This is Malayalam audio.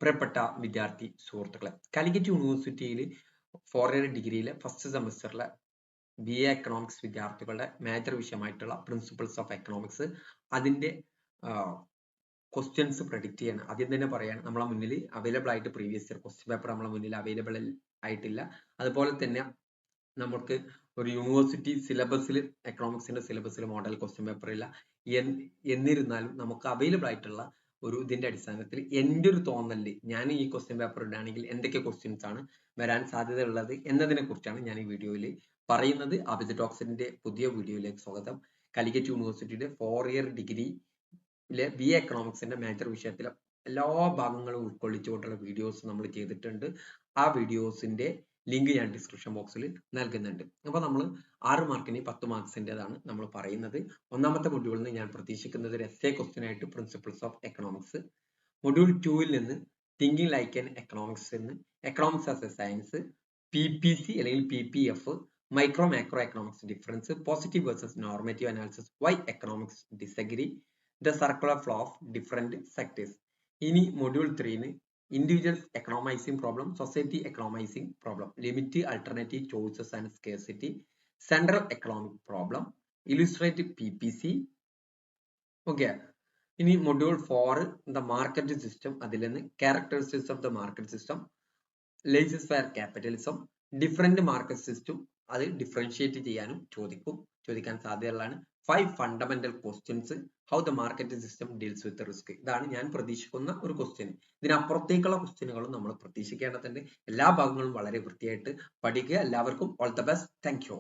പ്രിയപ്പെട്ട വിദ്യാർത്ഥി സുഹൃത്തുക്കളെ, കാലിക്കറ്റ് യൂണിവേഴ്സിറ്റിയിൽ 4 ഇയർ ഡിഗ്രിയിലെ ഫസ്റ്റ് സെമസ്റ്ററിലെ BA എക്കണോമിക്സ് വിദ്യാർത്ഥികളുടെ മേജർ വിഷയമായിട്ടുള്ള പ്രിൻസിപ്പിൾസ് ഓഫ് എക്കണോമിക്സ് അതിന്റെ ക്വസ്റ്റ്യൻസ് പ്രഡിക്റ്റ് ചെയ്യണം. ആദ്യം തന്നെ പറയാൻ നമ്മളെ മുന്നിൽ അവൈലബിൾ ആയിട്ട് പ്രീവിയസ് ഇയർ ക്വസ്റ്റ്യൻ പേപ്പർ നമ്മളെ മുന്നിൽ അവൈലബിൾ ആയിട്ടില്ല. അതുപോലെ തന്നെ നമുക്ക് ഒരു യൂണിവേഴ്സിറ്റി സിലബസിൽ എക്കണോമിക്സിന്റെ സിലബസിൽ മോഡൽ ക്വസ്റ്റ്യൻ പേപ്പർ ഇല്ല. എന്നിരുന്നാലും നമുക്ക് അവൈലബിൾ ആയിട്ടുള്ള ഒരു ഇതിന്റെ അടിസ്ഥാനത്തിൽ എൻ്റെ ഒരു തോന്നലിൽ ഞാൻ ഈ ക്വസ്റ്റ്യൻ പേപ്പർ ഇടുകയാണെങ്കിൽ എന്തൊക്കെ ക്വസ്റ്റ്യൻസ് ആണ് വരാൻ സാധ്യതയുള്ളത് എന്നതിനെ കുറിച്ചാണ് ഞാൻ ഈ വീഡിയോയിൽ പറയുന്നത്. ആബിദ് ടോക്സിന്റെ പുതിയ വീഡിയോയിലേക്ക് സ്വാഗതം. കാലിക്കറ്റ് യൂണിവേഴ്സിറ്റിയുടെ 4 ഇയർ ഡിഗ്രിയിലെ BA എക്കണോമിക്സിന്റെ മേജർ വിഷയത്തിലെ എല്ലാ ഭാഗങ്ങളും ഉൾക്കൊള്ളിച്ചുകൊണ്ടുള്ള വീഡിയോസ് നമ്മൾ ചെയ്തിട്ടുണ്ട്. ആ വീഡിയോസിന്റെ ലിങ്ക് ഞാൻ ഡിസ്ക്രിപ്ഷൻ ബോക്സിൽ നൽകുന്നുണ്ട്. അപ്പൊ നമ്മൾ 6 മാർക്കിന് 10 മാർക്സിൻ്റെതാണ് നമ്മൾ പറയുന്നത്. ഒന്നാമത്തെ മൊഡ്യൂളിൽ നിന്ന് ഞാൻ പ്രതീക്ഷിക്കുന്നത് ഒരു എസ്സേ ക്വസ്റ്റ്യൻ ആയിട്ട് പ്രിൻസിപ്പിൾസ് ഓഫ് എക്കണോമിക്സ്, മൊഡ്യൂൾ 2-ൽ നിന്ന് തിങ്കിങ് ലൈക്ക് ആൻ എക്കണോമിക്സ് എന്ന് economics as a science, PPC അല്ലെങ്കിൽ PPF, micro macro economics difference, positive versus normative analysis, why economics disagree, the circular flow of different sectors. ഇനി മൊഡ്യൂൾ 3-ന് individuals economizing problem, society economizing problem, limit, alternative choices and scarcity, central economic problem, illustrate PPC. Okay. ഇനി മൊഡ്യൂൾ 4 the market system, അതിൽ നിന്ന് characteristics of the market system, laissez-faire capitalism, different market system, അത് ഡിഫറൻഷിയേറ്റ് ചെയ്യാനും ചോദിക്കാൻ സാധ്യതയുള്ളതാണ്. 5 fundamental questions, how the market system deals with risk. ഇതാണ് ഞാൻ പ്രതീക്ഷിക്കുന്ന ഒരു ക്വസ്റ്റ്യൻ. ഇതിനപ്പുറത്തേക്കുള്ള ക്വസ്റ്റ്യനുകളും നമ്മൾ പ്രതീക്ഷിക്കേണ്ടതുണ്ട്. എല്ലാ ഭാഗങ്ങളും വളരെ വൃത്തിയായിട്ട് പഠിക്കുക. എല്ലാവർക്കും all the best. Thank you.